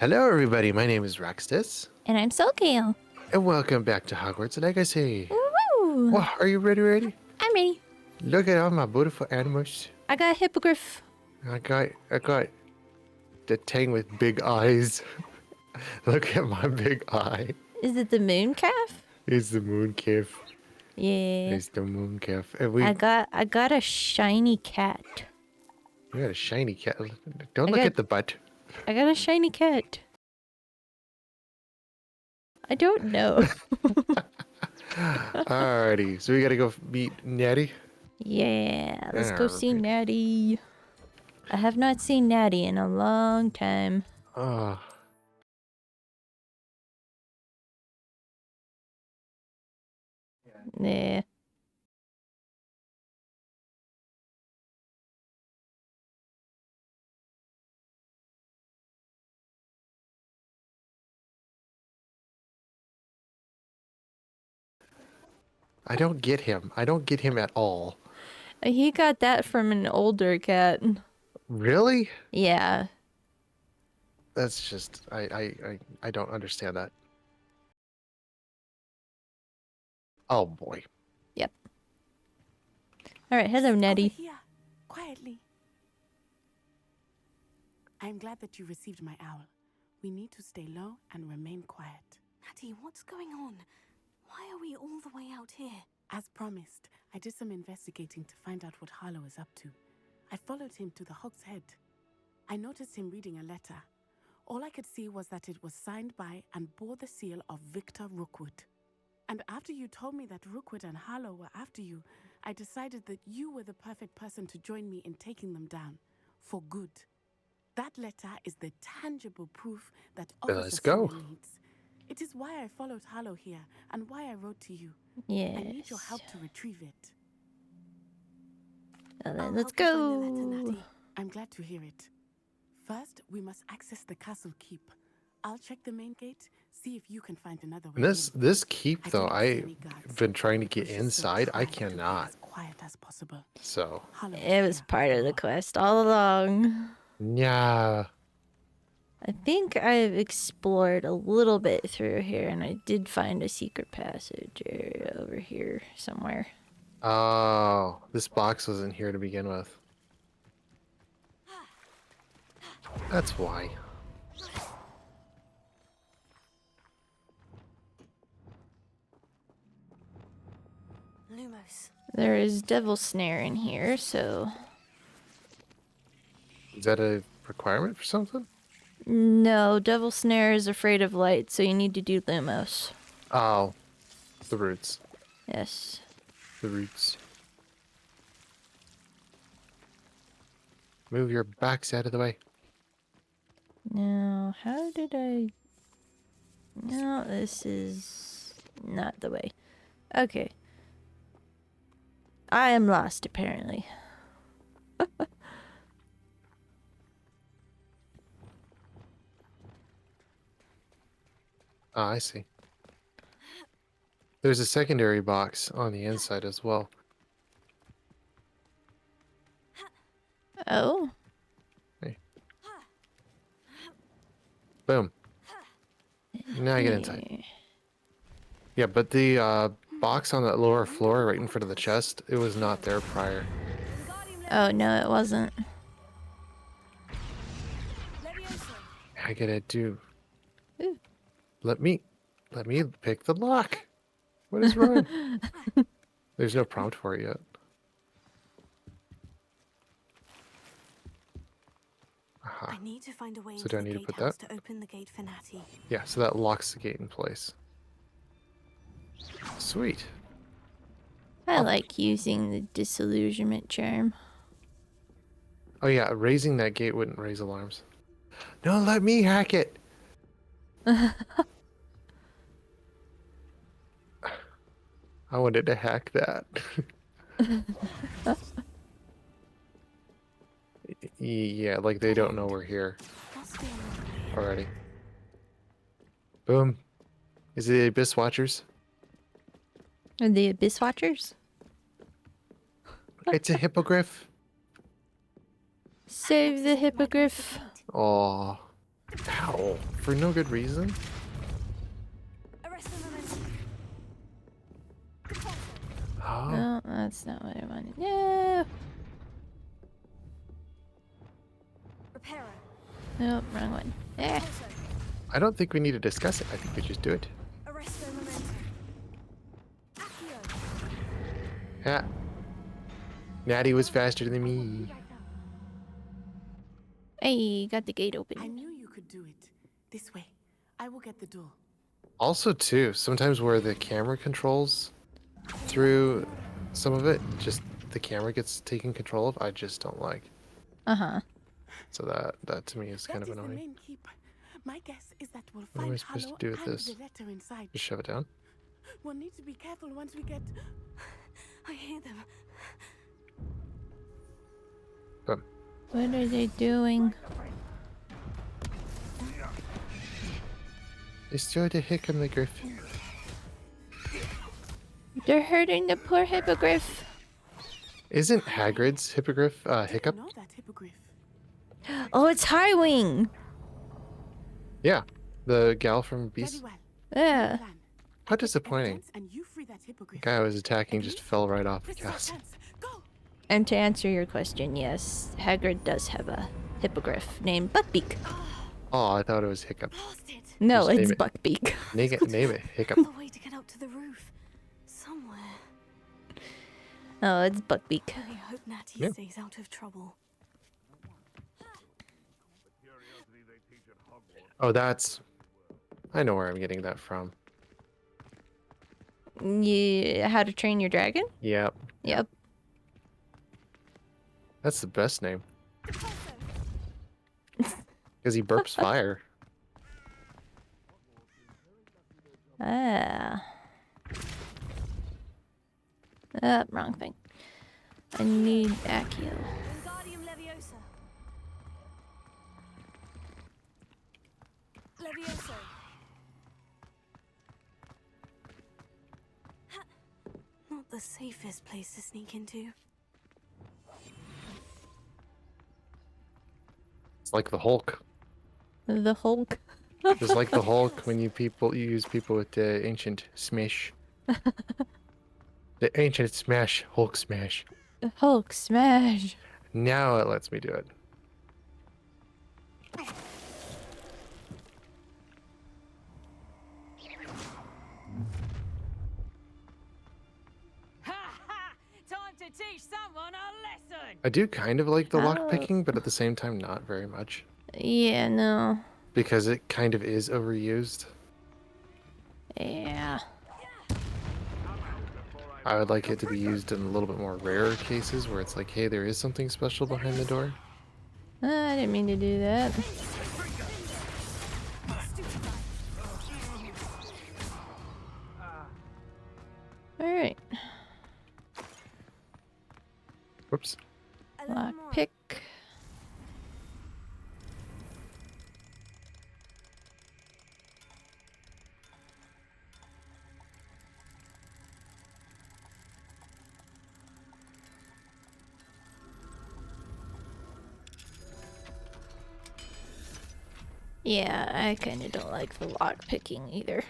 Hello, everybody. My name is Raxtus, And I'm Soulcale. and welcome back to Hogwarts Legacy. Woo! Wow, are you ready? I'm ready. Look at all my beautiful animals. I got a hippogriff. I got the thing with big eyes. Look at my big eye. Is it the moon calf? It's the moon calf. Yeah. It's the moon calf. And we I got a shiny cat. got a shiny cat. Don't I look got- at the butt. I got a shiny cat. I don't know. Alrighty, so we gotta go meet Natty. Yeah, let's go see Alright. Natty. I have not seen Natty in a long time. Oh, Yeah. I don't get him. I don't get him at all. He got that from an older cat. Really? Yeah. That's just I don't understand that. Oh boy. Yep. Alright, hello Natty. Over here, quietly. I'm glad that you received my owl. We need to stay low and remain quiet. Natty, what's going on? Why are we all the way out here? As promised, I did some investigating to find out what Harlow is up to. I followed him to the Hog's Head. I noticed him reading a letter. All I could see was that it was signed by and bore the seal of Victor Rookwood. And after you told me that Rookwood and Harlow were after you, I decided that you were the perfect person to join me in taking them down. For good. That letter is the tangible proof that Let's Officer go. Fuller needs. It is why I followed Harlow here and why I wrote to you. Yes. I need your help to retrieve it. Well, then I'll let's help you find the letter, go. Natty. I'm glad to hear it. First, we must access the castle keep. I'll check the main gate, see if you can find another way This keep I though, cannot see any I've guards. been trying to in. get We should inside. still I try to be cannot. as quiet as possible. So Harlow is It was here part of the for- quest all along. yeah. I think I've explored a little bit through here, and I did find a secret passage area over here somewhere. Oh, this box wasn't here to begin with. That's why. Lumos. There is Devil Snare in here, so... Is that a requirement for something? No, Devil Snare is afraid of light, so you need to do Lumos. Oh, the roots. Yes. The roots. Move your backs out of the way. Now, how did I... No, this is not the way. Okay. I am lost, apparently. Ah, I see. There's a secondary box on the inside as well. Oh? Boom. Now I get inside. Yeah, but the box on that lower floor right in front of the chest, it was not there prior. Oh, no, it wasn't. I gotta do... Ooh. Let me pick the lock. What is wrong? There's no prompt for it yet. Aha. I need to find a way So into do I the need to put gatehouse that? to open the gate for Natty. Yeah, so that locks the gate in place. Sweet. I like using the disillusionment charm. Oh yeah, raising that gate wouldn't raise alarms. No, let me hack it. I wanted to hack that. Yeah, like they don't know we're here Must be another way. already. Boom. Is it the Abyss Watchers? Are the Abyss Watchers? It's a hippogriff. Save the hippogriff. Oh, Ow. For no good reason? Arrest the momentum. Oh. No, that's not what I wanted. No. Reparo. Nope, wrong one. Eh. Torso. I don't think we need to discuss it. I think we just do it. Arrest the momentum. Accio. Yeah. Natty was faster than me. Hey, got the gate I open. knew you could do it. This way. I will get the door. Also, too, sometimes where the camera controls through some of it, just the camera gets taken control of, I just don't like. Uh-huh. So that to me is kind That of is the annoying. main keep. My guess is that we'll What am I find supposed to Hollow do with and this? the letter inside. Just shove it down? We'll need to be careful once we get. I hear them. Boom. What are they doing? Destroy the hippogriff. They're hurting the poor hippogriff. Isn't Hagrid's hippogriff Hiccup? Know that hippogriff. Oh, it's Highwing. Yeah, the gal from Very Beast. well. Yeah. Plan. How disappointing. Evidence and you free that The hippogriff. guy I was attacking At just least fell right off the This is our castle. chance. Go. And to answer your question, yes, Hagrid does have a hippogriff named Buckbeak. Oh, I thought it was Hiccup. Blast it. No, Just name it's it. Buckbeak. Name it Hiccup. A way to get up to the roof. Somewhere. Oh, it's Buckbeak. I hope Natty Yeah. stays out of trouble. Oh, that's... I know where I'm getting that from. Yeah, How to Train Your Dragon? Yep. Yep. That's the best name. Because he burps fire. Ah. Wrong thing. I need Accio. Wingardium Leviosa. Levioso. Ha! Not the safest place to sneak into. It's like the Hulk. The Hulk. Just like the Hulk when you use people with the ancient smash. The ancient smash, Hulk smash. The Hulk smash. Now it lets me do it. Time to teach someone a lesson. I do kind of like the Oh. lock picking, but at the same time not very much. Yeah, no. Because it kind of is overused. Yeah. I would like it to be used in a little bit more rare cases where it's like, hey, there is something special behind the door. I didn't mean to do that. Alright. Whoops. Lock pick. Yeah, I kind of don't like the lock picking either.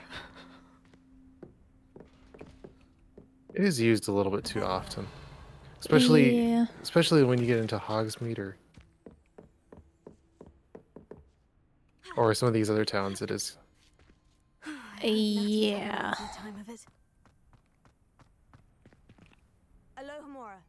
It is used a little bit too often. Especially Yeah. especially when you get into Hogsmeade or some of these other towns it is. Yeah. Time of it. Alohomora.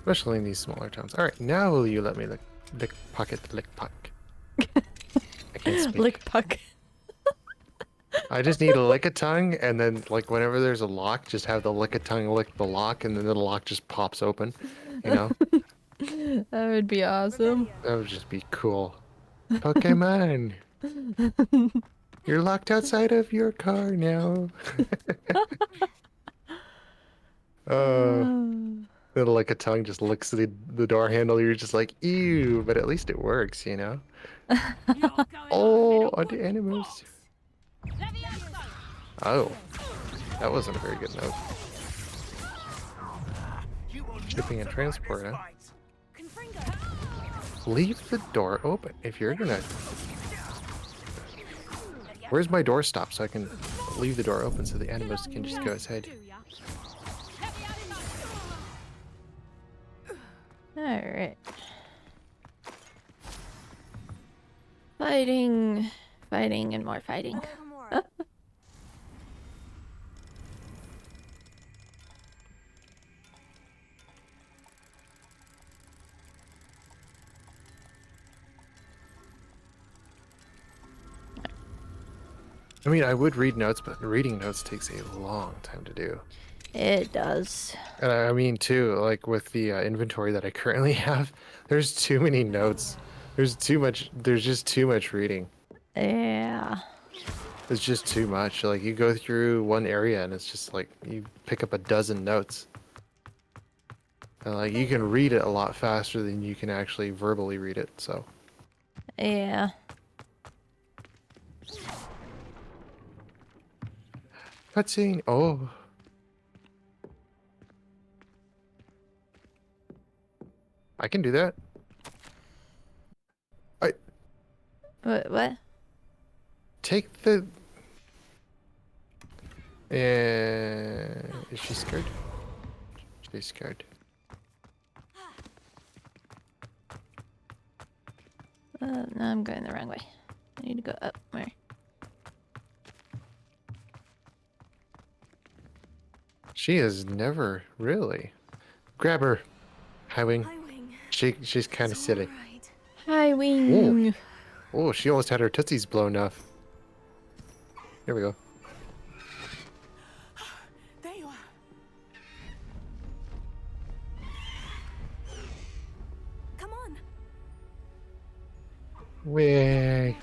Especially in these smaller towns. Alright, now will you let me lick pocket lick puck? I can't speak. Lick puck. I just need a lick a tongue, and then like whenever there's a lock, just have the lick a tongue lick the lock, and then the lock just pops open. You know, That would be awesome. that would just be cool. Pokemon, you're locked outside of your car now. Little like a tongue just licks the door handle. You're just like ew, but at least it works, you know. You're going Oh, on on the animals. Leviosa. Oh, that wasn't a very good note. Shipping and transport, huh? Leave the door open. If you're gonna... Where's my door stop so I can leave the door open so the animals can just go inside? Alright. Fighting, fighting, and more fighting. I mean, I would read notes, but reading notes takes a long time to do. It does. And I mean, too, like with the inventory that I currently have, there's too many notes. There's just too much reading. Yeah. It's just too much. Like, you go through one area and it's just like, you pick up a dozen notes. And like, you can read it a lot faster than you can actually verbally read it, so. Yeah. Cutscene. Oh. I can do that. What? Take the... is she scared? She's scared. No, I'm going the wrong way. I need to go up. Where? She is never really. Grab her, Highwing. Highwing. She's kind of It's silly. all right. Hi, Wing. Oh, she almost had her tootsies blown off. Here we go. There you are. Come on. Way.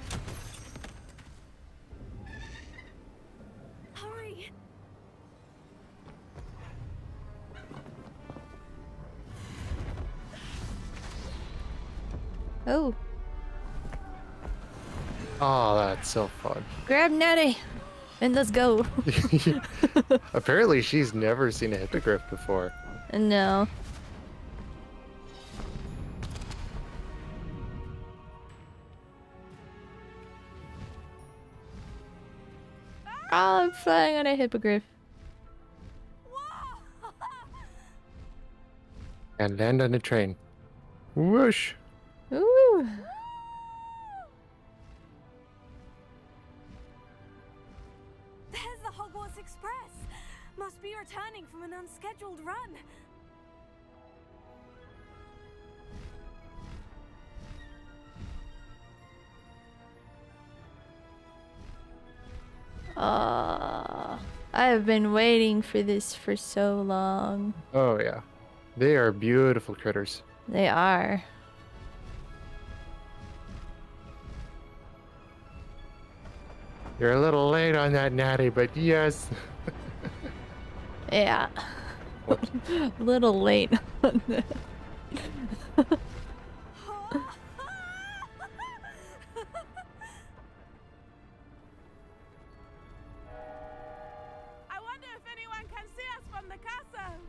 Hurry. Oh, Oh, that's so fun. grab Natty, and let's go. Apparently, she's never seen a hippogriff before. No. Oh, I'm flying on a hippogriff. And land on a train. Whoosh. Ooh. There's the Hogwarts Express. Must be returning from an unscheduled run. I have been waiting for this for so long. Oh, yeah. They are beautiful critters. They are. You're a little late on that, Natty, but yes. Yeah. Whoops. Little late on that. I wonder if anyone can see us from the castle.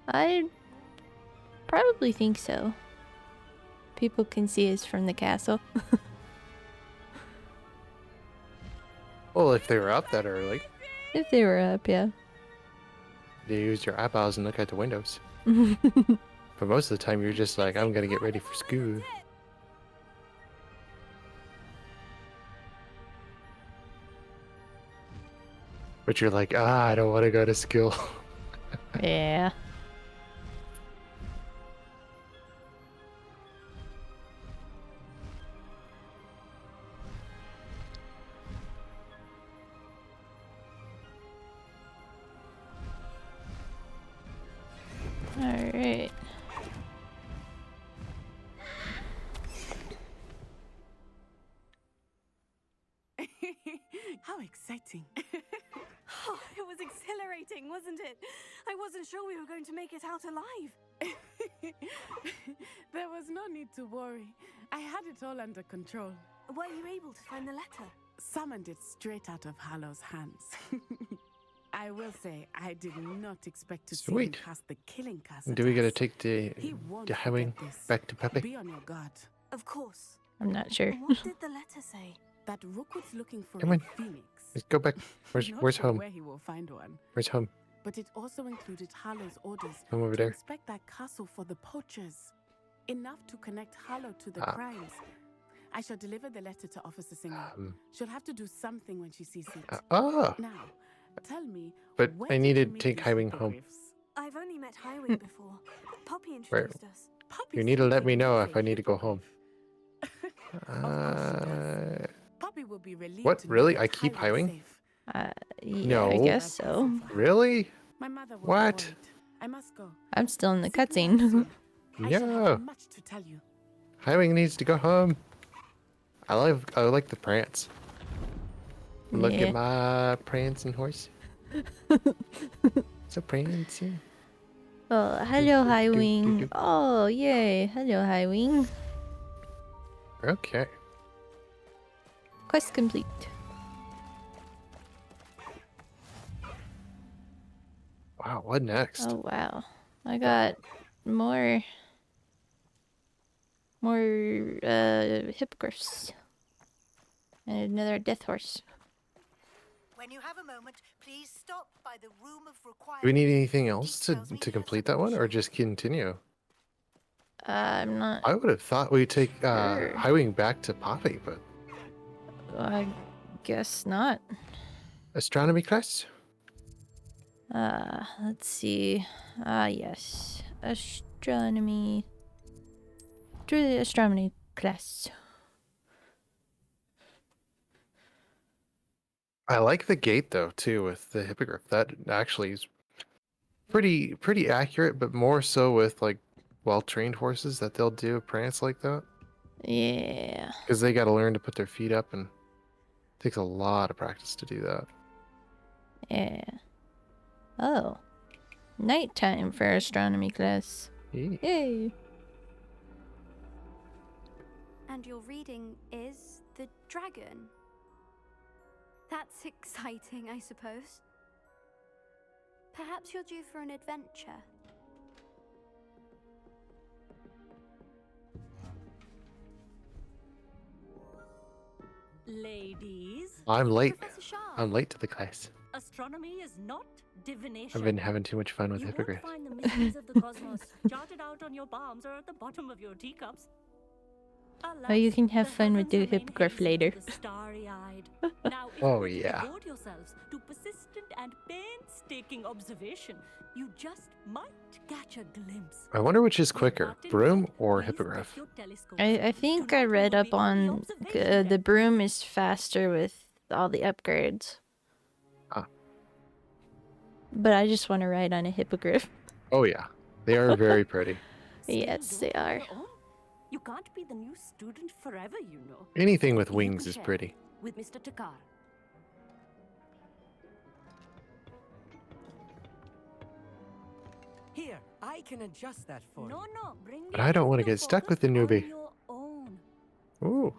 I probably think so. People can see us from the castle. Well, if they were up that early, If they were up, yeah. they use your eyeballs and look out the windows. But most of the time, you're just like, I'm gonna get ready for school. But you're like, I don't want to go to school. Yeah. All right. How exciting. Oh, it was exhilarating, wasn't it? I wasn't sure we were going to make it out alive. There was no need to worry. I had it all under control. Were you able to find the letter? Summoned it straight out of Harlow's hands. I will say, I did not expect to see him Sweet. cast the killing curse at Do we gotta us. take the He won't Highwing forget this. back to Pepe? Be on your guard. Of course. I'm not sure. What did the letter say? That Rookwood's looking for Come a on. phoenix. Let's go back. Not Where's sure home? where he will find one. Where's home? But it also included Harlow's orders Home over to there. inspect that castle for the poachers. Enough to connect Harlow to the Ah. crimes. I shall deliver the letter to Officer Singer. She'll have to do something when she sees it. Now, tell me. But where I did need you to meet take these Highwing home. hippogriffs? I've only met Highwing before. Poppy Where? introduced us. Poppy You need to said let she me know was if a I need to go home. hippogriff. course she does. Poppy will be relieved What? to know Really? that I keep Highwing's Highwing? safe. Yeah, I No. guess so. Really? My mother will be What? worried. I must go. I'm still in the Sit me down cutscene. soon. I shall No. have much to tell you. Highwing needs to go home. I like the prance. Look Yeah. at my prancing horse. So prancing. Oh, hello, Highwing. Oh, yay. Hello, Highwing. Okay. Quest complete. Wow, what next? Oh, wow. I got more hippogriffs. And another death horse. When you have a moment, please stop by the room of required. Do we need anything else to Details me complete as that one, or shown. just continue? I'm not I would have thought we'd take Sure. Highwing back to Poppy, but I guess not. astronomy class? Let's see. Yes. Astronomy. Astronomy class. I like the gait though too with the hippogriff. That actually is pretty accurate, but more so with like well-trained horses that they'll do a prance like that Yeah. because they got to learn to put their feet up, and it takes a lot of practice to do that. Yeah. Oh. Nighttime for astronomy class. Eee. Yay. And your reading is The Dragon. That's exciting, I suppose. Perhaps you're due for an adventure. Ladies, I'm late. Professor Shah. I'm late to the class. astronomy is not divination. I've been having too much fun with You won't hippogriff. find the mysteries of the cosmos charted out on your palms or at the bottom of your teacups. Oh, you Alas, can have the fun with heavens the remain hippogriff hazy later. to the starry-eyed. Now, if Oh, you were to yeah. devote yourselves to persistent and painstaking observation, you just might catch a glimpse. I wonder which is With quicker, that in broom mind, or please hippogriff? take your telescopes I to think I not read up only on the observation the deck, broom is faster with all the upgrades. Ah. But I just want to ride on a hippogriff. Oh yeah, they are very pretty. still Yes, do they it on are. your own. You can't be the new student forever, you know. Anything with You wings can is share pretty. with Mr. Takar. Here, I can adjust that for No, you. no, bring But the I don't wanna kingdom get stuck with the focus on newbie. your own. Ooh,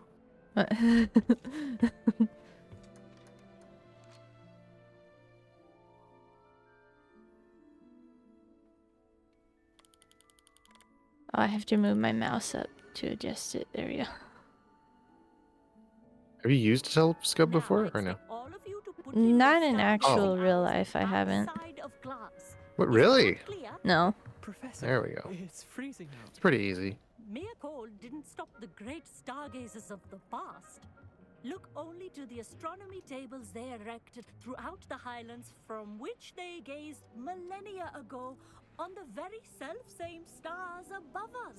I have to move my mouse up to adjust it. There we go. have you used a telescope Now, before I or no? expect all of you to put in your Not in study actual hours real life, I haven't. outside of class. What, Is really? that clear? No. Professor, There we go. It's freezing out. It's pretty easy. Mere cold didn't stop the great stargazers of the past. Look only to the astronomy tables they erected throughout the highlands from which they gazed millennia ago on the very self-same stars above us.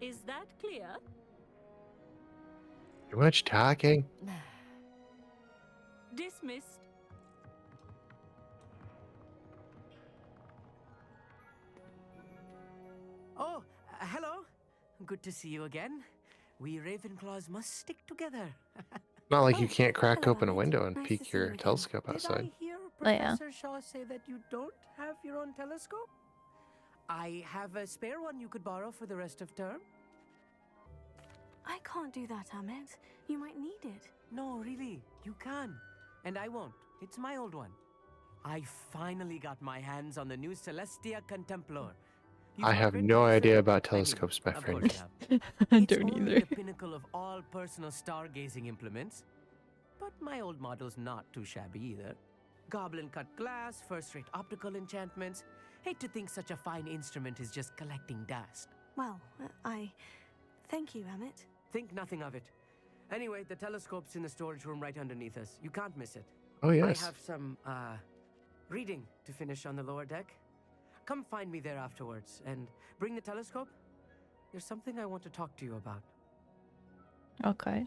Is that clear? Too much talking. Dismissed. Oh, hello. Good to see you again. We Ravenclaws must stick together. Not like you Oh, can't crack hello, open a Albert. window and Nice to peek see you your again. telescope Did outside. I hear Oh, yeah. Professor Shaw say that you don't have your own telescope? I have a spare one you could borrow for the rest of term. I can't do that, Amit. You might need it. No, really, you can. And I won't. It's my old one. I finally got my hands on the new Celestia Contemplar. You've I heard have of it? no idea about I mean, telescopes, my of course friend. you have. I It's don't only either. the pinnacle of all personal stargazing implements. But my old model's not too shabby either. Goblin-cut glass, first-rate optical enchantments. Hate to think such a fine instrument is just collecting dust. Well, I thank you, Amit. Think nothing of it. Anyway, the telescope's in the storage room right underneath us. You can't miss it. Oh, yes. I have some, reading to finish on the lower deck. Come find me there afterwards, and bring the telescope. There's something I want to talk to you about. Okay.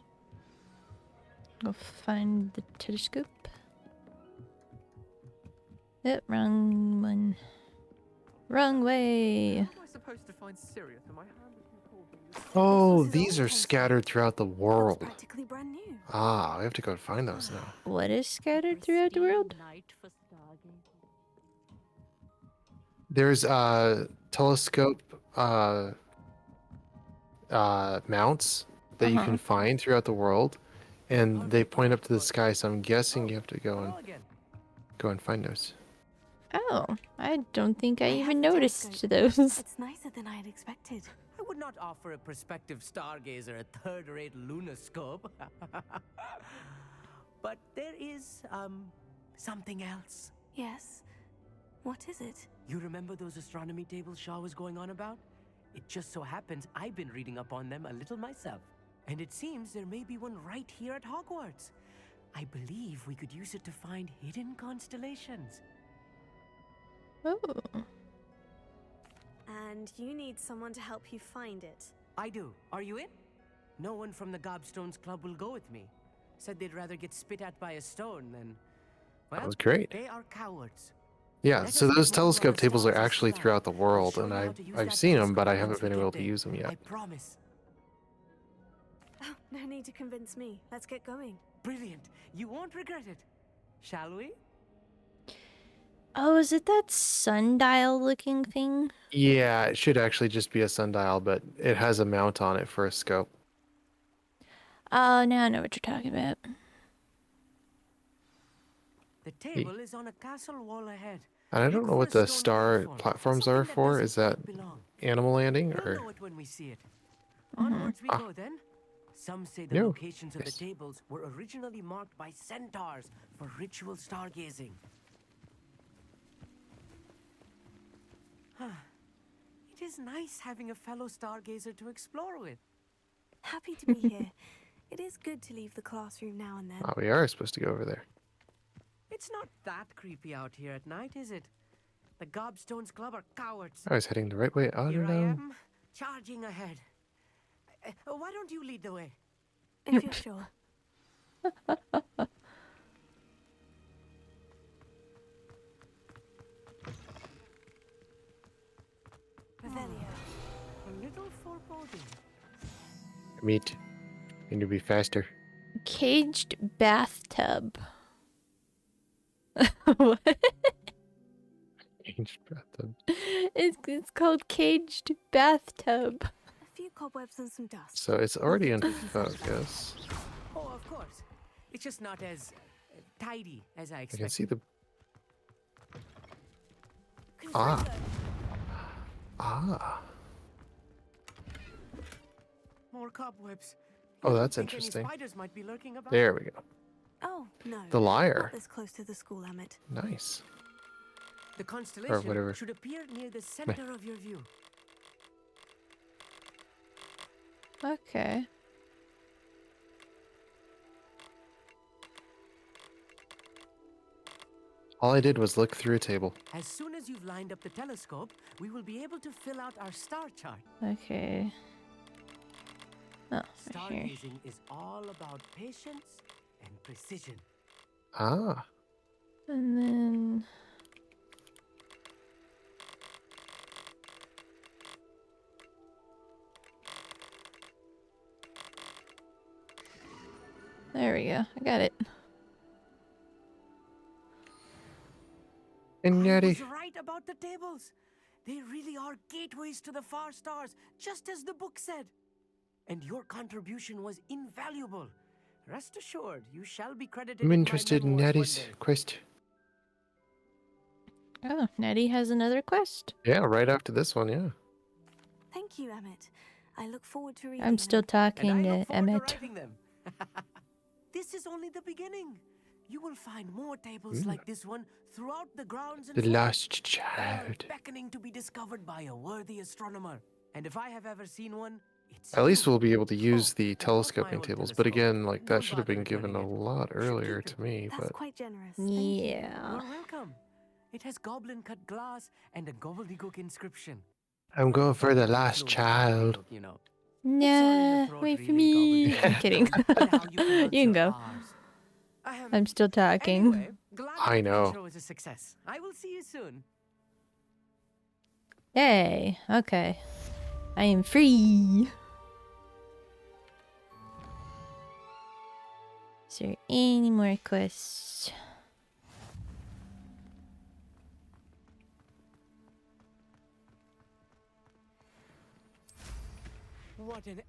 Go find the telescope. Yep, wrong one. Wrong way. How am I supposed to find Sirius when my hand is too cold to use? Oh, This is these are old, Casey. scattered throughout the Looks world. practically brand new. Ah, we have to go find those now. What is scattered throughout the world? Night for stargazing. There's telescope mounts that you can find throughout the world, and they point up to the sky. So I'm guessing you have to Hello again. go and find those. Oh, I don't think I I even have the noticed telescope. those. It's nicer than I had expected. I would not offer a prospective stargazer a third-rate lunoscope. But there is, something else. Yes. What is it? You remember those astronomy tables Shaw was going on about? It just so happens I've been reading up on them a little myself. And it seems there may be one right here at Hogwarts. I believe we could use it to find hidden constellations. Oh. And you need someone to help you find it. I do. Are you in? No one from the Gobstones Club will go with me. Said they'd rather get spit at by a stone than... Well, That was great. they are cowards. Yeah, Let so us those get more telescope glass tables are stars actually as throughout the I'll world, show and you how to use I've that seen them, but I telescope haven't once we been able get to there. use them yet. I promise. Oh, no need to convince me. Let's get going. Brilliant. You won't regret it. Shall we? Oh, is it that sundial looking thing? Yeah, it should actually just be a sundial, but it has a mount on it for a scope. Oh, now I know what you're talking about. The table is on a castle wall ahead. And I don't Look know for what a the stone star platform, platforms something are for. doesn't Is that quite belong. Animal Landing We'll or? know it when we see it. Onwards we Ah. go then. Some say the No. locations of Yes. the tables were originally marked by centaurs for ritual stargazing. It is nice having a fellow stargazer to explore with. Happy to be here. It is good to leave the classroom now and then. Oh, we are supposed to go over there. It's not that creepy out here at night, is it? The Gobstones Club are cowards. I was heading the right way. Oh, Here I no. am, charging ahead. Why don't you lead the way? If you're sure. Revelio. A little foreboding. Meet. Need to be faster. Caged bathtub. What? Changed bathtub. It's called caged bathtub. A few cobwebs and some dust. So it's already in focus. Oh, of course. It's just not as tidy as I I expected. can see the. Confringo. Ah. More cobwebs. Oh, You don't that's think any interesting. spiders might be lurking about? There we go. Oh, no. The lyre. Not this close to the school, Amit. Nice. The constellation whatever. should appear near the center of your view. Okay. All I did was look through a table. As soon as you've lined up the telescope, we will be able to fill out our star chart. Okay. Oh, right here. Stargazing is all about patience and precision. Ah. And then... There we go. I got it. And I Yeti. was right about the tables. They really are gateways to the far stars, just as the book said. and your contribution was invaluable. Rest assured, you shall be credited I'm in my interested in memoirs one Natty's day. quest. Oh, Nettie has another quest. Yeah, right after this one, yeah. Thank you, Emmett. I look forward to reading I'm still them. talking And I to look forward to Emmett. writing them. This is only the beginning. You will find more tables like this one throughout the grounds and The forest, Lost all Child. beckoning to be discovered by a worthy astronomer. And if I have ever seen one, it's At least you. we'll be able to use Oh, the and not my telescoping old tables. But telescope. again, like that Don't should have bother been given returning a it. lot You should earlier keep it. to me. That's But quite generous. Thank you. Yeah. You're welcome. It has goblin-cut glass and a gobbledygook inscription. I'm going for the Not Lost fluent in Child. gobbledygook, you know. Nah, throat, wait for really, me. gobbledygook. I'm kidding. But how you pronounce You can your go. R's. I'm still talking. Anyway, glad I the know. adventure was a success. I will see you soon. Yay. Okay. I am free. Is there any more quests? What an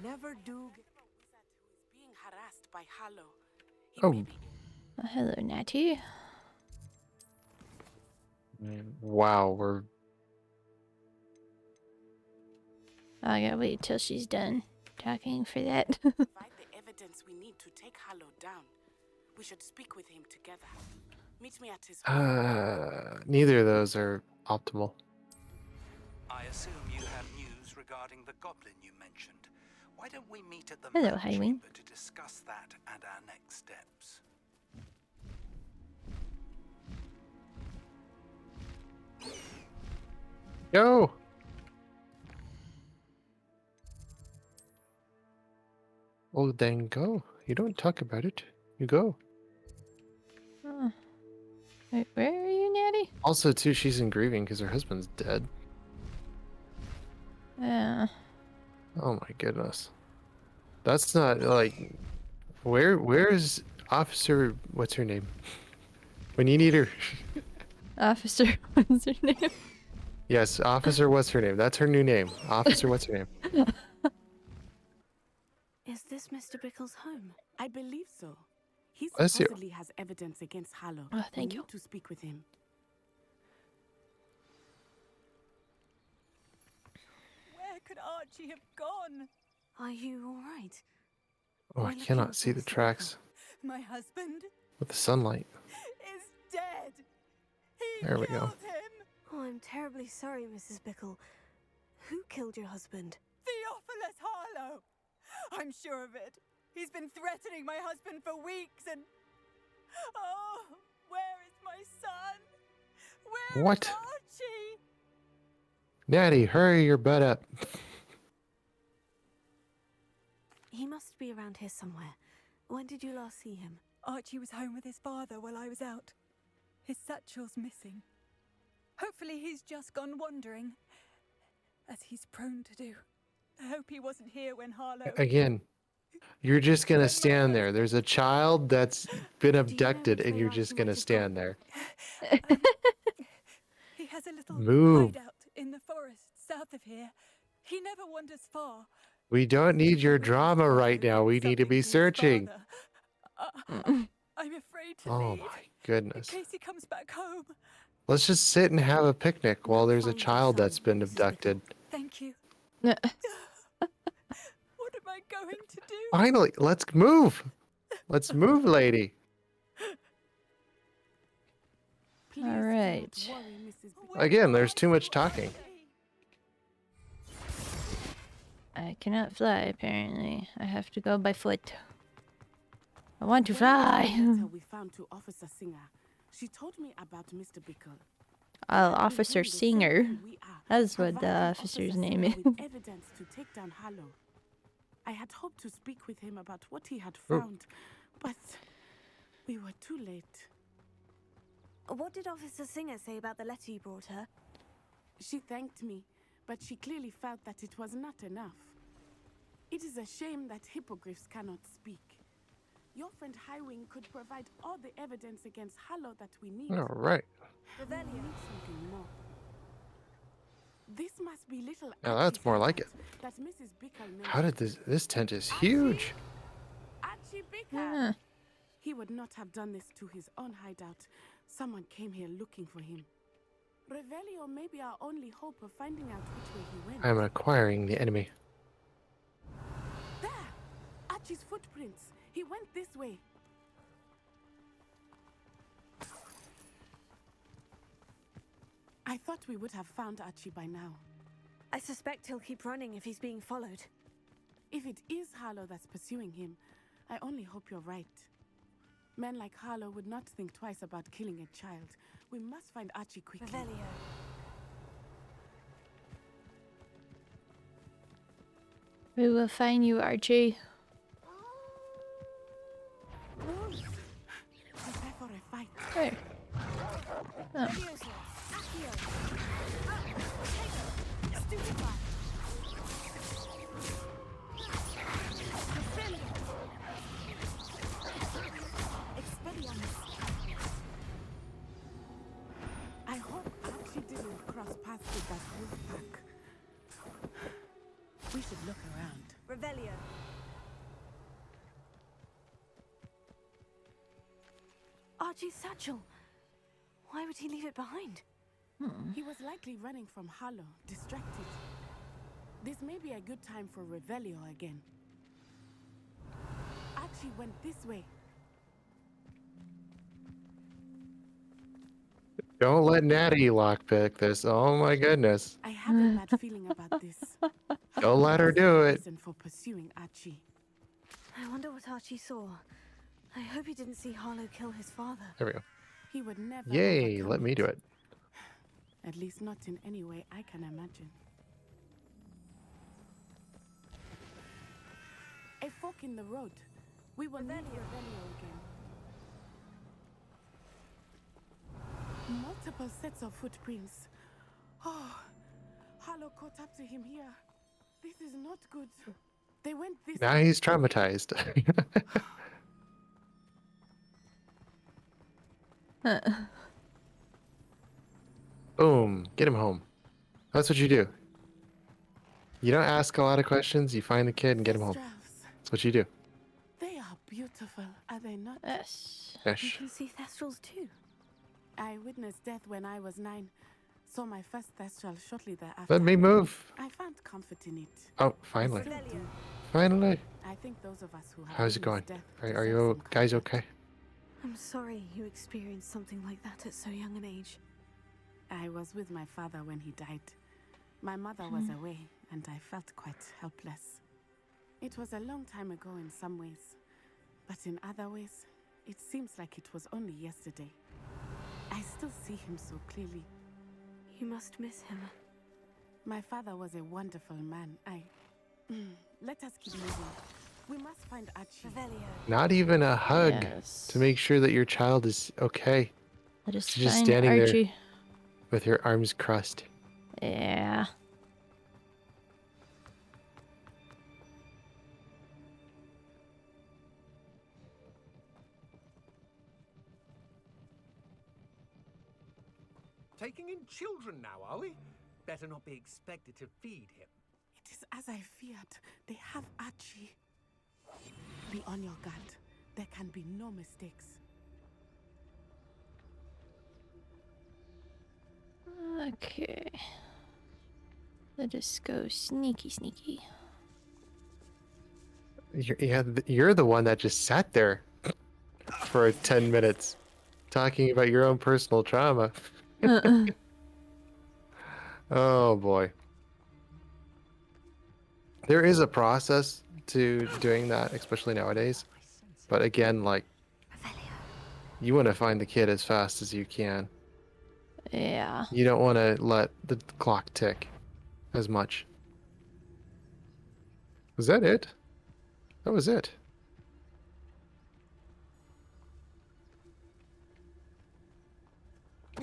never do. Wizard who is being harassed by Harlow. He Oh. may be Oh, hello, Natty. Wow, we're I gotta wait till she's done talking for that. provide the evidence we need to take Harlow down. We should speak with him together. Meet me at his home. neither of those are optimal. I assume you have news regarding the goblin you mentioned. Why don't we meet at the Hello, man Highwing. chamber to discuss that and our next steps? Go! Well, then go. You don't talk about it. You go. Oh. Wait, where are you, Natty? Also, too, she's in grieving because her husband's dead. Yeah. Oh my goodness. That's not like where's Officer what's her name? When you need her. Officer, what's her name? Yes, Officer what's her name? That's her new name. Officer what's her name? Is this Mr. Bickle's home? I believe so. He Bless you. supposedly has evidence against Harlow. Oh, thank we you. need to speak with him. Where could Archie have gone? Are you all right? Oh, I We're looking cannot see for the Mr. tracks My husband with the sunlight. is dead. He There we go. killed him. Oh, I'm terribly sorry, Mrs. Bickle. Who killed your husband? Theophilus Harlow. I'm sure of it. He's been threatening my husband for weeks and... Oh, where is my son? Where What? is Archie? Natty, hurry your butt up. He must be around here somewhere. When did you last see him? Archie was home with his father while I was out. His satchel's missing. Hopefully he's just gone wandering, as he's prone to do. I hope he wasn't here when Harlow... Again, you're just gonna stand there. There's a child that's been abducted which and way you're Archie just might gonna have stand there. He has a little Move. hideout in the forest south of here. He never wanders far. We don't need your With his drama father right now. We need to something be his searching. father. I'm afraid to Oh leave. my In goodness. case he comes back home. Let's just sit and have a picnic while there's a Find your child son, that's been Mrs. abducted. Thank you. Uh, What am I going to do? Finally, let's move. Let's move, lady. Please All do not right. worry, Mrs. Bickle. Again, there's too much talking. I cannot fly, apparently. I have to go by foot. I want to When I fly. read the letter we found to Officer Singer, she told me about Mr. Bickle. Oh, Had been Officer doing the same Singer. thing we are, That's what the providing officer's Officer name Singer is. with evidence to take down Harlow. I had hoped to speak with him about what he had Oh. found, but we were too late. What did Officer Singer say about the letter you brought her? She thanked me, but she clearly felt that it was not enough. It is a shame that hippogriffs cannot speak. Your friend Highwing could provide all the evidence against Harlow that we need. All right. We need something more. This must be little Now that's Archie's more like it. hideout that Mrs. Bickle How mentioned. did this tent is Archie? huge. Archie Bickle! Huh. He would not have done this to his own hideout. Someone came here looking for him. Revelio may be our only hope of finding out which way he went. I'm acquiring the enemy. There! Archie's footprints. He went this way. I thought we would have found Archie by now. I suspect he'll keep running if he's being followed. If it is Harlow that's pursuing him, I only hope you're right. Men like Harlow would not think twice about killing a child. We must find Archie quickly. Revelio. We will find you, Archie. Prepare for a fight. There. Oh. Levioso. Accio. Take. Stupefy. Defendo. Expelliarmus. I hope Archie didn't cross paths with that wolf pack. We should look around. Revelio. Archie's satchel. Why would he leave it behind? He was likely running from Harlow, distracted. This may be a good time for Revelio again. Archie went this way. Don't let Natty lockpick this. Oh my goodness. I have a bad feeling about this. Don't let her do it. Reason for pursuing Archie. I wonder what Archie saw. I hope he didn't see Harlow kill his father. There we go. He would never. Yay, overcome let me do it. At least not in any way I can imagine. A fork in the road. We will need Revelio again. Multiple sets of footprints. Oh, Harlow caught up to him here. This is not good. They went this Now way. he's traumatized. Boom. Get him home. That's what you do. You don't ask a lot of questions. You find the kid and get him home. Straps. That's what you do. They are beautiful, are they not? Yes. You Ish. can see thestrals too. I witnessed death when I was 9. Saw my first thestral shortly thereafter. Let me move. I found comfort in it. Oh, finally. Still do. Finally. I think those of us who have How's it going? witnessed death Are deserve you some guys comfort. okay? I'm sorry you experienced something like that at so young an age. I was with my father when he died. My mother was away, and I felt quite helpless. It was a long time ago in some ways, but in other ways, it seems like it was only yesterday. I still see him so clearly. You must miss him. My father was a wonderful man. Let us keep moving. We must find Archie. Revelio. Not even a hug Yes. to make sure that your child is okay. Let us She's just find standing there. Archie. With her arms crossed. Yeah. Taking in children now, are we? Better not be expected to feed him. It is as I feared. They have Archie. Be on your guard. There can be no mistakes. Okay. Let us go sneaky, sneaky. You're the one that just sat there for 10 minutes talking about your own personal trauma. Oh boy. There is a process to doing that, especially nowadays. But again, like, you want to find the kid as fast as you can. Yeah. You don't want to let the clock tick as much. Was that it? That was it.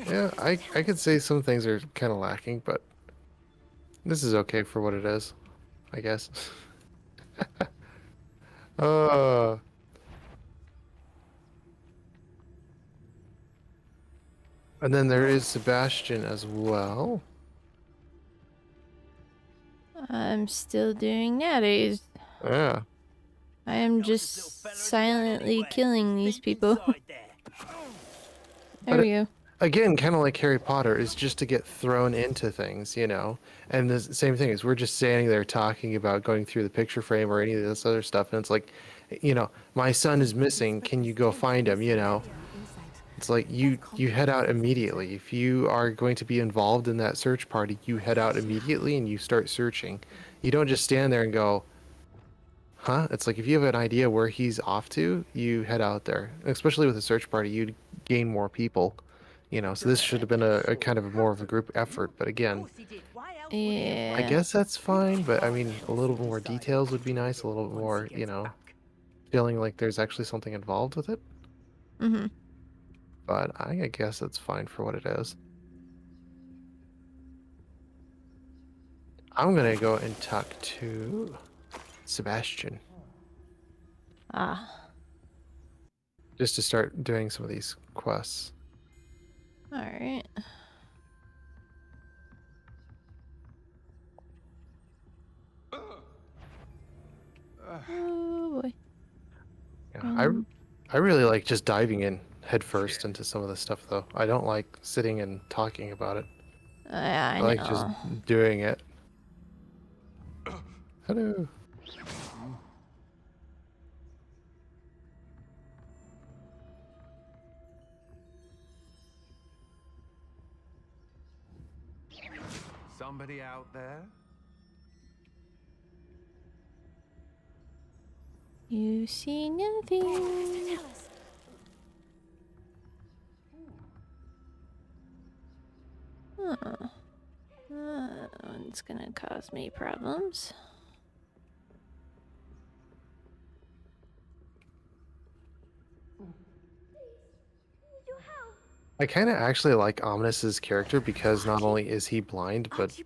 Yeah, I could say some things are kind of lacking, but this is okay for what it is, I guess. uh, and then there is Sebastian as well. I'm still doing Natty's. Yeah. I am just silently killing these people. There But we go. again, kind of like Harry Potter, is just to get thrown into things, you know. And the same thing is we're just standing there talking about going through the picture frame or any of this other stuff, and it's like, you know, my son is missing. Can you go find him? You know, it's like you head out immediately. If you are going to be involved in that search party, you head out immediately and you start searching. You don't just stand there and go, huh? It's like if you have an idea where he's off to, you head out there. Especially with a search party, you'd gain more people. You know, so this should have been a kind of more of a group effort. But again, I Yeah. guess that's fine. But I mean, a little more details would be nice. A little bit more, you know, feeling like there's actually something involved with it. Mm-hmm. But I guess it's fine for what it is. I'm gonna go and talk to Sebastian Ah. just to start doing some of these quests. Alright. Oh boy. Yeah, I really like just diving in headfirst into some of the stuff though. I don't like sitting and talking about it. I I like just know. doing it. Hello. Somebody out there? You see nothing. Huh. That one's gonna cause me problems. I kind of actually like Omnis's character because not only is he blind, but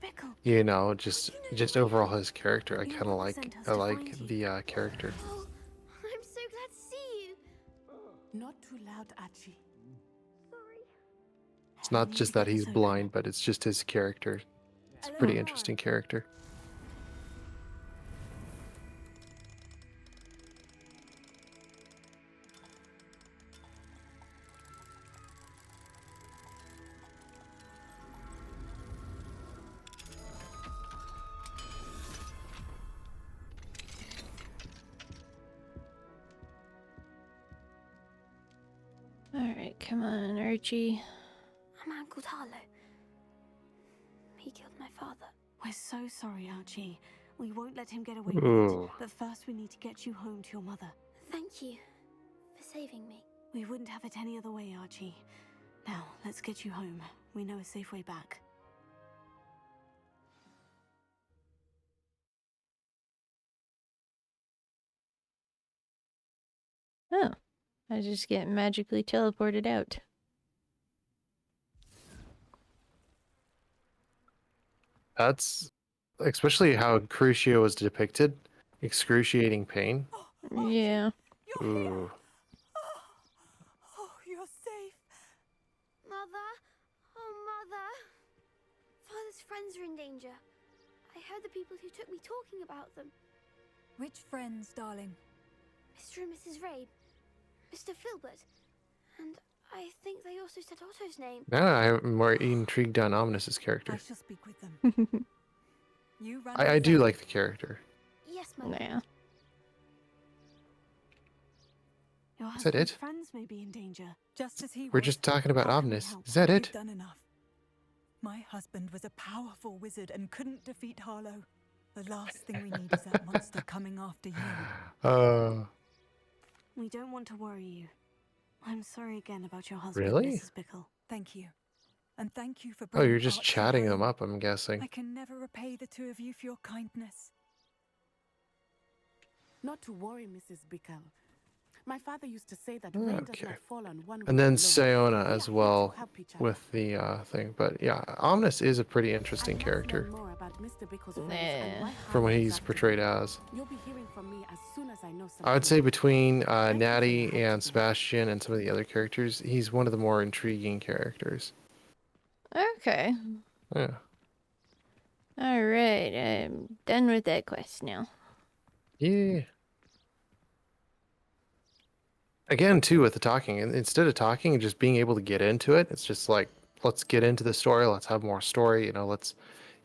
you know, just overall his character. I kind of like the character. Oh, I'm so glad to see you. Not too loud, Archie. It's not just that he's blind, but it's just his character. It's a pretty interesting character. Alright, come on, Archie. A man called Harlow. He killed my father. We're so sorry, Archie. We won't let him get away with it. Ooh. But first we need to get you home to your mother. Thank you for saving me. We wouldn't have it any other way, Archie. Now, let's get you home. We know a safe way back. Oh. I just get magically teleported out. That's especially how Crucio was depicted. Excruciating pain. Yeah. Ooh. Oh, you're safe. Mother? Oh, Mother. Father's friends are in danger. I heard the people who took me talking about them. Which friends, darling? Mr. and Mrs. Rabe. Mr. Filbert. And I think they also said Otto's name. Now I'm more intrigued on Omnis's character. I shall speak with them. You run. I do like the character. Yes, Mother. Yeah. Your Is that husband's it? friends may be in danger. Just as he We're was. just talking about How can we Omnis. help? Is that it? We've done enough. My husband was a powerful wizard and couldn't defeat Harlow. The last thing we need is that monster coming after you. We don't want to worry you. I'm sorry again about your husband, Really? Mrs. Bickle. Thank you. And thank you for Oh, bringing you're just Archie chatting them home. up, I'm guessing. I can never repay the two of you for your kindness. Not to worry, Mrs. Bickle. My father used to say that rain does Okay. not fall on one And then roof alone. Sayona We as are here well to help each other. with the thing. But yeah, Omnis is a pretty interesting I'd love to character learn more about Mr. Bickle's friends Nah. and why from what Harlow is he's after portrayed him. as. You'll be hearing from me as soon as I know something. I would say between Thank you for Natty your help and today. Sebastian and some of the other characters, he's one of the more intriguing characters. Okay. Yeah. All right, I'm done with that quest now. Yeah. Again, too, with the talking, instead of talking and just being able to get into it, it's just like, let's get into the story. Let's have more story. Let's,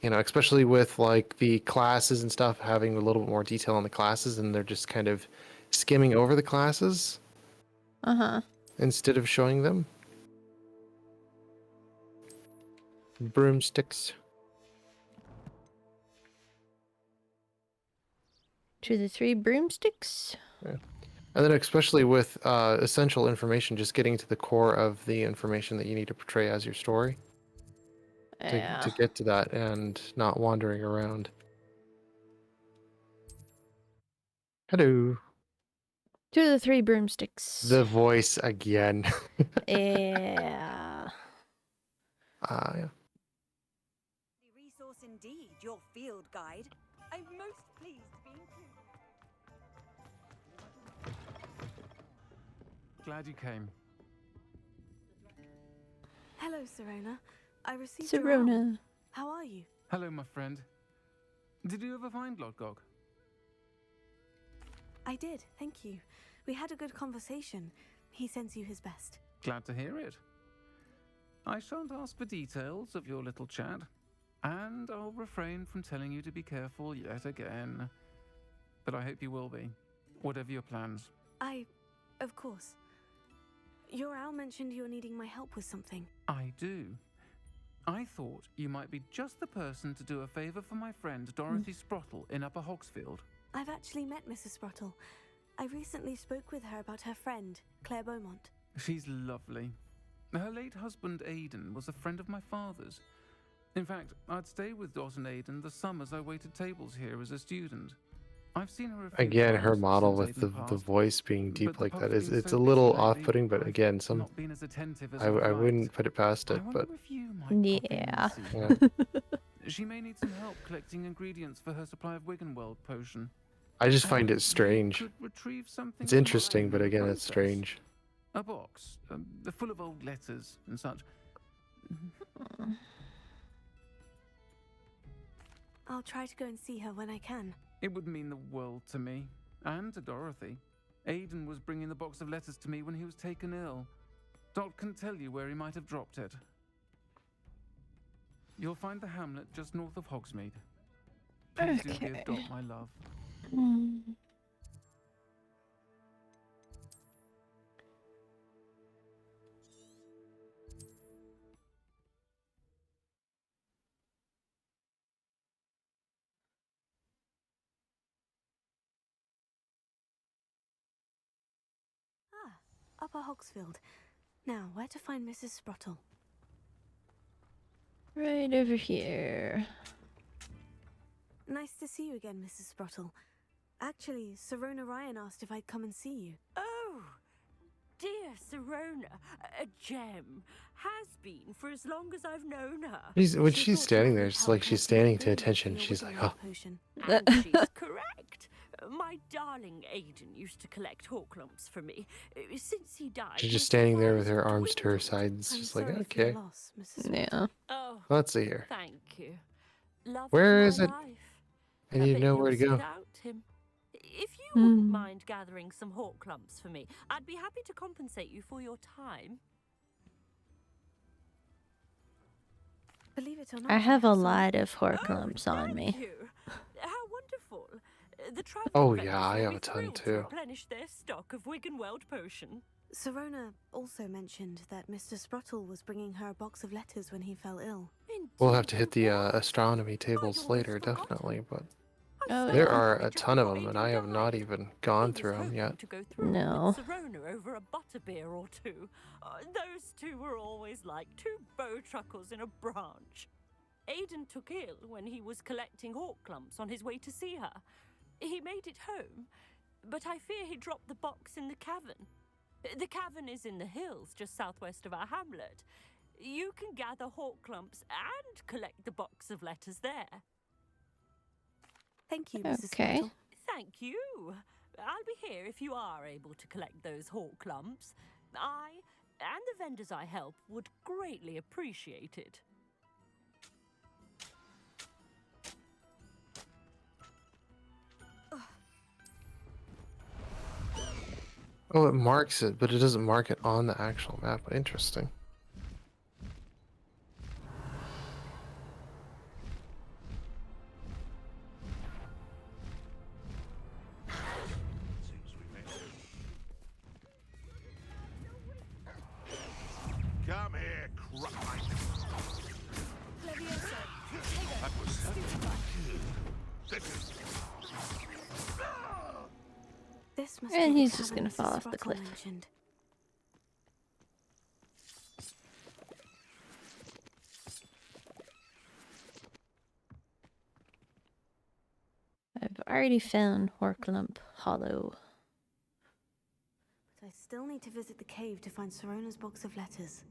especially with like the classes and stuff, having a little bit more detail on the classes, and they're just kind of skimming over the classes instead of showing them. Broomsticks. To the 3 broomsticks. Yeah. And then especially with essential information, just getting to the core of the information that you need to portray as your story. To get to that and not wandering around. Hello. To the 3 broomsticks. The voice again. Yeah. Yeah. Resource indeed, your field guide. I'm most pleased to be included. Glad you came. Hello, Sirona. I received Sirona. How are you? Hello, my friend. Did you ever find Lodgog? I did, thank you. We had a good conversation. He sends you his best. Glad to hear it. I shan't ask for details of your little chat, and I'll refrain from telling you to be careful yet again. But I hope you will be, whatever your plans. Of course. Your owl mentioned you're needing my help with something. I do. I thought you might be just the person to do a favor for my friend Dorothy Sprottle in Upper Hogsfield. I've actually met Mrs. Sprottle. I recently spoke with her about her friend, Claire Beaumont. She's lovely. Her late husband Aidan was a friend of my father's. In fact, I'd stay with Dot and Aidan the summers I waited tables here as a student. I've seen her a few Again, her times model since with Aidan the passed, voice being but deep the like pub's that is been it's so a busy little lately, off-putting, but I've again, some not been as attentive as I wouldn't put it past it, but Yeah. She may need some help collecting ingredients for her supply of Wiggenweld potion. I just I find hope it strange. you could retrieve something It's of interesting, mine but in the again, it's process. strange. A box, full of old letters and such. I'll try to go and see her when I can. It would mean the world to me, and to Dorothy. Aidan was bringing the box of letters to me when he was taken ill. Dot can tell you where he might have dropped it. You'll find the hamlet just north of Hogsmeade. Please do give Dot my love. Upper Hogsfield. Now, where to find Mrs. Sprottle? Right over here. Nice to see you again, Mrs. Sprottle. Actually, Sirona Ryan asked if I'd come and see you. Oh, dear Sirona, a gem. Has been for as long as I've known her. When she's standing there, it's like she's standing to attention. She's like, oh. And she's correct. My darling Aidan used to collect Horklumps for me. Since he died... She's just standing there with her arms to her sides, just like, okay. Yeah. Oh, Let's see here. thank you. Love Where of is my it? life. I need to know where to go. Without him. If you wouldn't mind gathering some Horklumps for me, I'd be happy to compensate you for your time. Believe it or not, I have a some. lot of Horklumps on me. Thank you. How wonderful. The traveling Oh vendors yeah, I will have be a ton thrilled to too. replenish their stock of Wiggenweld potion. Sirona also mentioned that Mr. Sprottle was bringing her a box of letters when he fell ill. We'll have to hit the astronomy tables later, definitely, but Oh, there yeah. are a ton of them, and I have not even gone through them yet. To go through No. with Sirona over a butterbeer or two. Those two were always like two bowtruckles in a branch. Aidan took ill when he was collecting Horklumps on his way to see her. He made it home, but I fear he dropped the box in the cavern. The cavern is in the hills just southwest of our hamlet. You can gather Horklumps and collect the box of letters there. Thank you, Mrs. Okay. Sprottle. Thank you. I'll be here if you are able to collect those Horklumps. I and the vendors I help would greatly appreciate it. Oh, it marks it, but it doesn't mark it on the actual map. Interesting. Come here, That was This must And be he's the just cabin gonna fall Mrs. off the Sprottle cliff. mentioned. I've already found Horklump Hollow. But I still need to visit the cave to find Sorona's box of letters.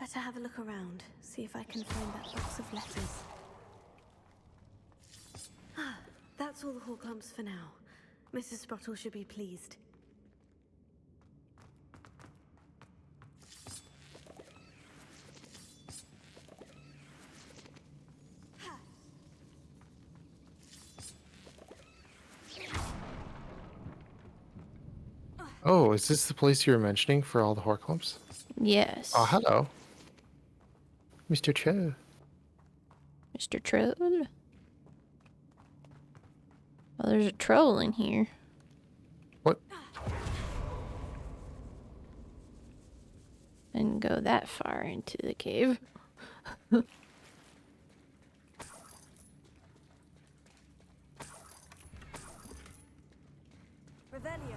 Better have a look around, see if I can find that box of letters. That's all the Horklumps for now. Mrs. Sprottle should be pleased. Oh, is this the place you were mentioning for all the Horklumps? Yes. Oh, hello. Mr. Cho. Mr. Troll? Oh, there's a troll in here. What? Didn't go that far into the cave. Revelio.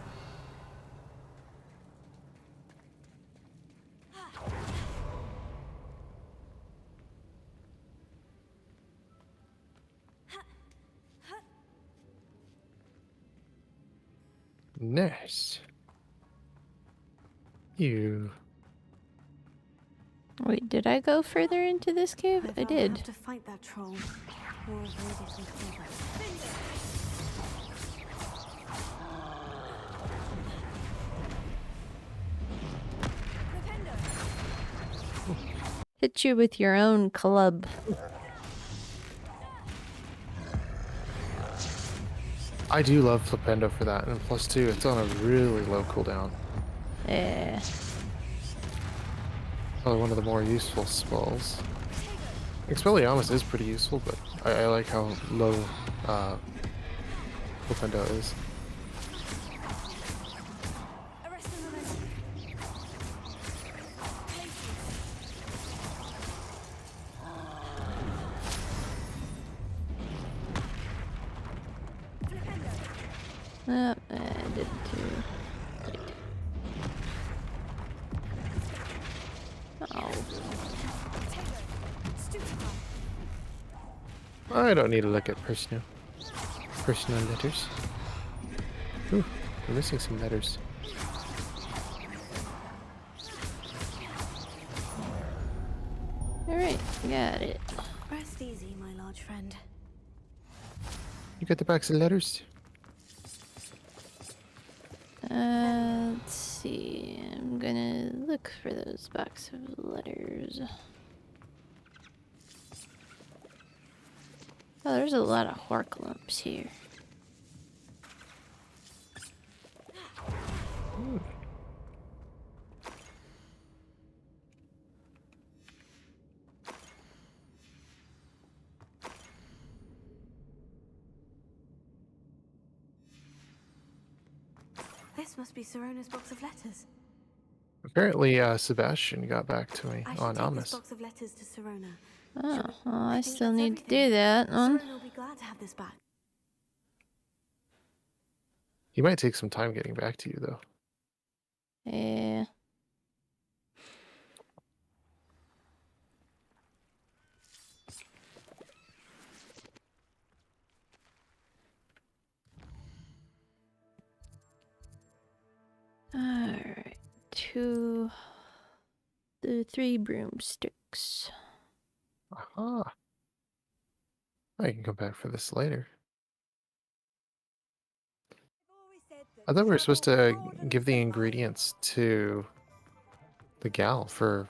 Nice. You. Wait, did I go further into this cave? I I'll did. have to fight that troll, or avoid it altogether. Hit you with your own club. I do love Flipendo for that, and plus 2, it's on a really low cooldown. Yeah. Probably one of the more useful spells. Expelliarmus is pretty useful, but I like how low Flipendo is. Oh, I did too. Oh. I don't need to look at personal letters. Ooh, we're missing some letters. Alright, got it. Rest easy, my large friend. You got the box of letters? Let's see. I'm gonna look for those box of letters. Oh, there's a lot of Horklumps here. This must be Sorona's box of letters. Apparently, Sebastian got back to me I should on take this Almas. box of letters to Sorona. Oh, well, I think still that's need to everything. do that one. Sorona will be glad to have this back. He might take some time getting back to you, though. Yeah. Alright. 3 broomsticks. Aha. I can come back for this later. I thought we were supposed to give the ingredients to the gal for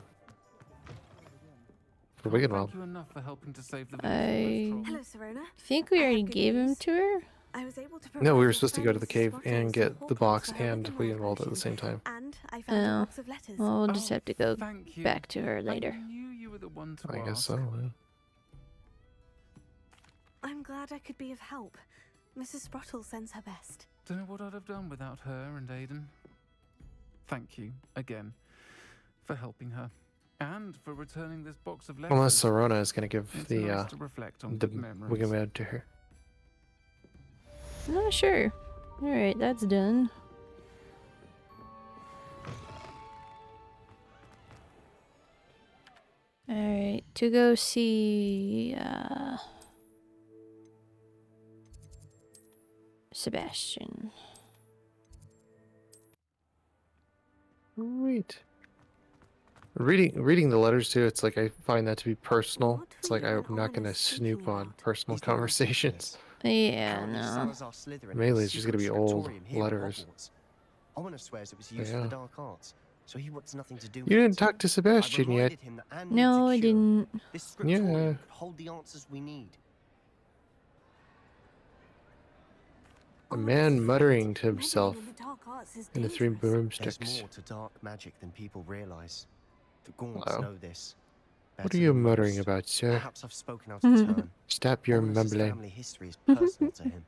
Wiggenweld. Thank you enough for helping to save the I Hello, Sorona. think we I have already good gave him news. to her. I was able to No, we provide were your supposed to go to friend, the Mrs. cave Sprottles, and get some the Horcrux box, for her and we written-word enrolled at the version, same time. And I found a Oh. box of letters. Well, we'll just Oh, have to go thank you. back to her later. I knew you were the one to I guess ask. so. Yeah. I'm glad I could be of help. Mrs. Sprottles sends her best. Don't know what I'd have done without her and Aiden. Thank you again for helping her and for returning this box of letters. Unless Sorona is going to give It's the nice to reflect on the good memories. Wigamad to her. No, sure. Alright, that's done. Alright, to go see Sebastian. Sweet. Reading the letters too, it's like I find that to be personal. It's like I'm not gonna snoop on personal conversations. Yeah, no. Mainly it's just gonna be old letters. Ominous swears it was But used for yeah. the dark arts, so he wants nothing to do with You it. didn't talk to Sebastian yet. Reminded him that Anne No, I needs a cure. didn't. This scriptorium Yeah. could hold the answers we need. A man muttering to himself Meddling in the dark arts is in the three dangerous. broomsticks. There's more to dark magic than people realize. The Gaunts Hello. know this. What are better you than muttering most. about, sir? Perhaps I've spoken out of turn. Stop your Ominous' mumbling. family history is personal to him.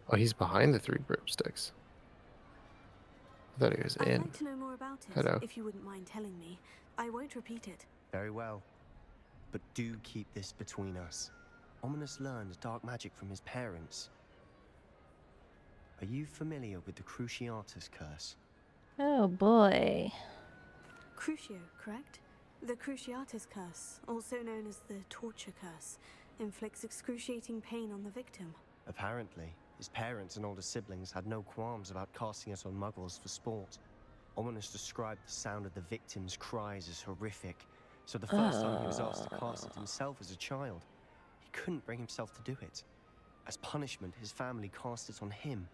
Oh, he's behind the three broomsticks. I thought he was I'd in. like to know more about it, Hello. if you wouldn't mind telling me. I won't repeat it. Very well. But do keep this between us. Ominous learned dark magic from his parents. Are you familiar with the Cruciatus curse? Oh boy. Crucio, correct? The Cruciatus curse, also known as the torture curse, inflicts excruciating pain on the victim. Apparently, his parents and older siblings had no qualms about casting it on muggles for sport. Ominous described the sound of the victim's cries as horrific, so the first time he was asked to cast it himself as a child, he couldn't bring himself to do it. As punishment, his family cast it on him.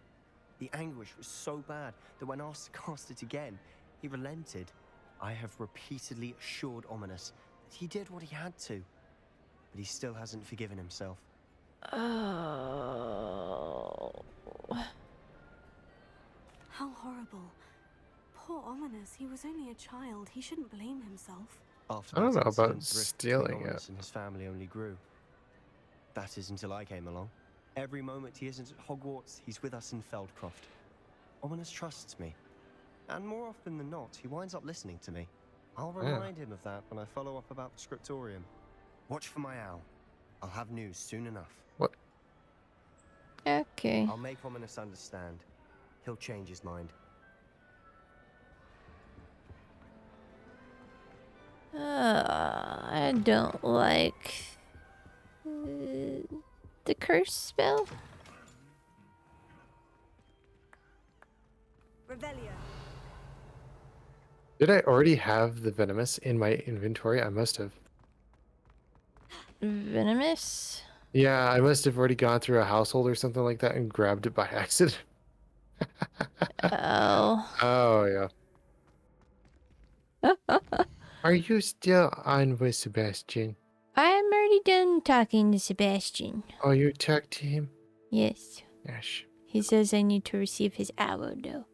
The anguish was so bad that when asked to cast it again, he relented. I have repeatedly assured Ominous that he did what he had to, but he still hasn't forgiven himself. Oh. How horrible. Poor Ominous, he was only a child. He shouldn't blame himself. After I don't that know about incident, the rift stealing between it. Ominous and his family only grew. That is until I came along. Every moment he isn't at Hogwarts, he's with us in Feldcroft. Ominous trusts me. And more often than not, he winds up listening to me. I'll Yeah. remind him of that when I follow up about the scriptorium. Watch for my owl. I'll have news soon enough. What? Okay. I'll make Ominous understand. He'll change his mind. I don't like the curse spell. Revelio. Did I already have the venomous in my inventory? I must have. Venomous? Yeah, I must have already gone through a household or something like that and grabbed it by accident. Oh. Oh, yeah. Are you still on with Sebastian? I'm already done talking to Sebastian. Oh, you talked to him? Yes. Yes. He says I need to receive his arrow, though.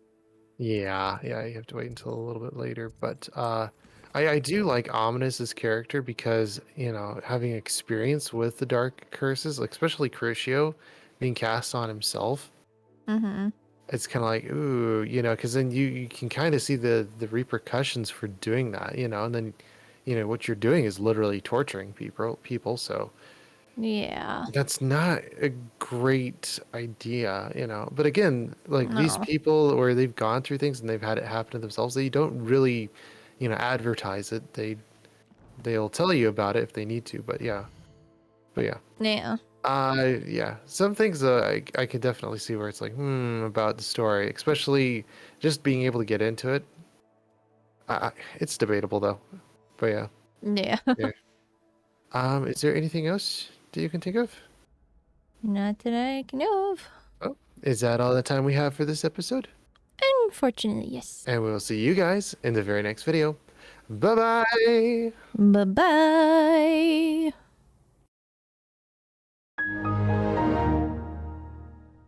Yeah, you have to wait until a little bit later. But I do like Ominous's character because, you know, having experience with the dark curses, like especially Crucio being cast on himself, Mm-hmm. it's kind of like, ooh, you know, because then you can kind of see the repercussions for doing that, you know, and then, you know, what you're doing is literally torturing people. So Yeah. that's not a great idea, you know. But again, like these No. people where they've gone through things and they've had it happen to themselves, they don't really, you know, advertise it. They'll tell you about it if they need to, but yeah. Yeah. Yeah. Some things I could definitely see where it's like, about the story, especially just being able to get into it. It's debatable though. But yeah. Yeah. Yeah. Is there anything else that you can think of? Not that I can know of. Oh, is that all the time we have for this episode? Unfortunately, yes. And we'll see you guys in the very next video. Bye-bye! Bye-bye!